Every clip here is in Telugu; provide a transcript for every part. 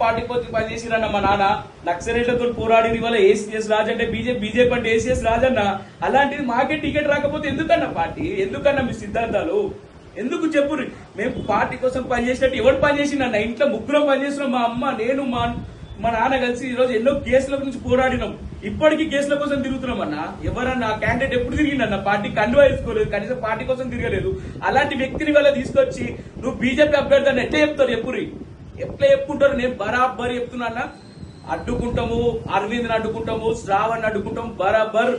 పార్టీ పనిచేసిరన్న మా నాన్న నక్సలైట్లతో పోరాడి ఇవాళ ఏసీఎస్ రాజు అంటే బీజేపీ అంటే ఏసీఎస్ రాజన్న. అలాంటిది మాకే టికెట్ రాకపోతే ఎందుకన్నా పార్టీ, ఎందుకన్నా మీ సిద్ధాంతాలు ఎందుకు చెప్పు? మేము పార్టీ కోసం పనిచేసినట్టు ఎవరు పనిచేసిందన్న? ఇంట్లో ముగ్గురం పనిచేస్తున్నాం, మా అమ్మ, నేను, మా నాన్న కలిసి ఈ రోజు ఎన్నో కేసుల గురించి పోరాడినాం. ఇప్పటికీ కేసుల కోసం తిరుగుతున్నాం అన్న. ఎవరన్నా క్యాండిడేట్ ఎప్పుడు తిరిగిందన్న? పార్టీ కండువా వేసుకోలేదు, కనీసం పార్టీ కోసం తిరగలేదు. అలాంటి వ్యక్తిని వల్ల తీసుకొచ్చి నువ్వు బీజేపీ అభ్యర్థి అని ఎట్లా చెప్తారు? ఎట్లా చెప్పుకుంటారు? నేను బరాబర్ చెప్తున్నా, అడ్డుకుంటాము, అరవింద్ అడ్డుకుంటాము, శ్రావణ్ అడ్డుకుంటాము, బరాబర్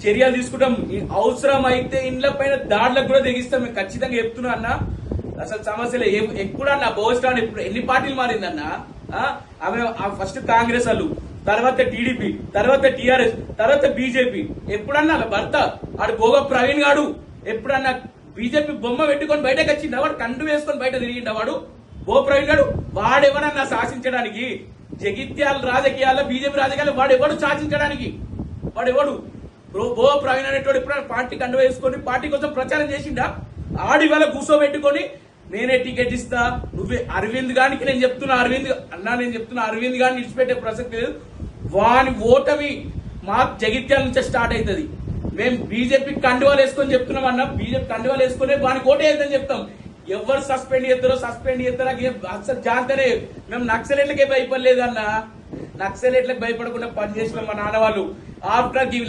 చర్యలు తీసుకుంటాం. అవసరం అయితే ఇండ్ల పైన దాడులకు కూడా తెగిస్తాం. మేము ఖచ్చితంగా చెప్తున్నా అన్న. అసలు సమస్యలు ఎప్పుడన్నా బోస్టాన్ ఎప్పుడు ఎన్ని పార్టీలు మారిందన్న? ఆమె ఫస్ట్ కాంగ్రెస్ వాళ్ళు, తర్వాత టీడీపీ, తర్వాత టీఆర్ఎస్, తర్వాత బీజేపీ. ఎప్పుడన్నా భర్త ఆడు భోగ ప్రవీణ్ గాడు ఎప్పుడన్నా బీజేపీ బొమ్మ పెట్టుకొని బయటకు వచ్చిందా? వాడు కండు వేసుకొని బయట తిరిగిండా? వాడు భో ప్రవీణ్ గాడు వాడెవరన్నా శాసించడానికి? జగిత్యాల రాజకీయాల్లో బీజేపీ రాజకీయాల్లో వాడెవడు శాసించడానికి? వాడెవడు? భో ప్రవీణ్ అనేటోడు ఎప్పుడైనా పార్టీ కండు వేసుకొని పార్టీ కోసం ప్రచారం చేసిండా? ఆడి వల్ల కూర్చోబెట్టుకొని నేనే టికెట్ ఇస్తా, నువ్వే అరవింద్ గానికి నేను చెప్తున్నా, అరవింద్ గాని విడిచిపెట్టే ప్రసక్తి లేదు. వాని ఓటమి మా జగిత్యాల నుంచే స్టార్ట్ అవుతుంది. మేము బీజేపీ కండువాలు వేసుకొని చెప్తున్నాం అన్న. బీజేపీ కండువాలు వేసుకునే వానికి ఓటే వేద్దని చెప్తాం. ఎవరు సస్పెండ్ చేస్తారో అసలు జాగ్రత్తనే. మేము నక్సలెట్లకే భయపడలేదు అన్న. నక్సలెట్లకు భయపడకుండా పనిచేసిన మా నాన్న వాళ్ళు. ఆఫ్టర్ ఈ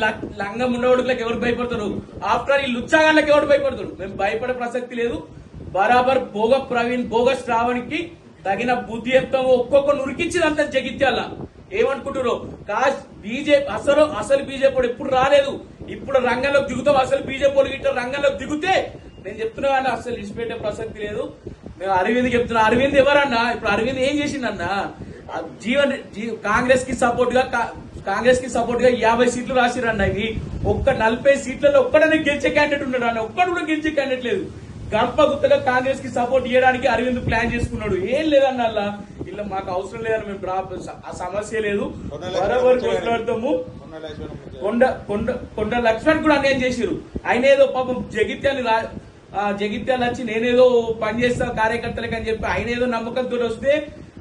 లంగం ఉన్నవాళ్ళకి ఎవరు భయపడతారు? ఆఫ్టర్ ఈ లుచ్చాగాళ్ళకి ఎవరు భయపడతారు? మేము భయపడే ప్రసక్తి లేదు. బరాబర్ భోగ ప్రవీణ్, భోగ శ్రావణ్కి తగిన బుద్ధి చెప్తాము. ఒక్కొక్క నురికించిందంత జగిత్యాల. ఏమనుకుంటారు? బీజేపీ అసలు బీజేపీ ఎప్పుడు రాలేదు. ఇప్పుడు రంగంలోకి దిగుతాం. అసలు బీజేపీ గిట్ట రంగంలోకి దిగుతే నేను చెప్తున్నా కానీ అసలు ఇచ్చిపెట్టే ప్రసక్తి లేదు. మేము అరవింద్ చెప్తున్నా. అరవింద్ ఎవరన్నా? ఇప్పుడు అరవింద్ ఏం చేసిందన్నా? కాంగ్రెస్ కి సపోర్ట్ గా 50 సీట్లు రాసిరన్న. ఇవి ఒక్క 40 సీట్లలో ఒక్కడనే గెలిచే క్యాండిడేట్ ఉన్నాడు అన్న. ఒక్కడు కూడా గెలిచే క్యాండిడేట్ లేదు. గడప గుత్తగా కాంగ్రెస్ కి సపోర్ట్ చేయడానికి అరవింద్ ప్లాన్ చేసుకున్నాడు. ఏం లేదన్న అలా. ఇలా మాకు అవసరం లేదని మేము ఆ సమస్య లేదు. బరాబర్ కొట్లాడతాము. కొండ లక్ష్మణ్ కూడా అన్యాయం చేసిరు. ఆయన ఏదో పాపం జగిత్యాల వచ్చి నేనేదో పనిచేస్తా కార్యకర్తలకు అని చెప్పి ఆయన ఏదో నమ్మకంతో వస్తే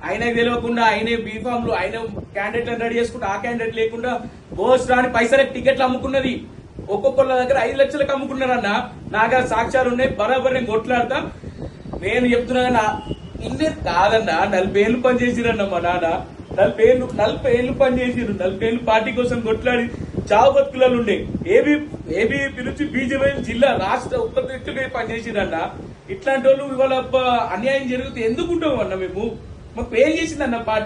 ఆయనకు తెలియకుండా ఆయనే బీఫామ్లు ఆయన క్యాండిడేట్లను రెడీ చేసుకుంటే ఆ క్యాండిడేట్ లేకుండా బోస్ రాని పైసలకు టికెట్లు అమ్ముకున్నది. ఒక్కొక్కళ్ళ దగ్గర 5 లక్షలకు అమ్ముకున్నారన్న. నాగా సాక్ష్యాలు ఉన్నాయి. బరాబర్ నేను కొట్లాడతా. నేను చెప్తున్నా ఇన్నే కాదన్నా. 40 ఏళ్ళు పనిచేసిరన్న మా నాన్న. 40 ఏళ్ళు పనిచేసిరు. 40 ఏళ్ళు పార్టీ కోసం కొట్లాడి చావు బతుకులలో ఉండే ఏబీపీ నుంచి బీజేపీ జిల్లా రాష్ట్ర ఉత్తర పనిచేసిరన్న. ఇట్లాంటి వాళ్ళు ఇవాళ అన్యాయం జరిగితే ఎందుకుంటాం అన్న? మేము మాకు ఏం చేసిందన్న పార్టీ?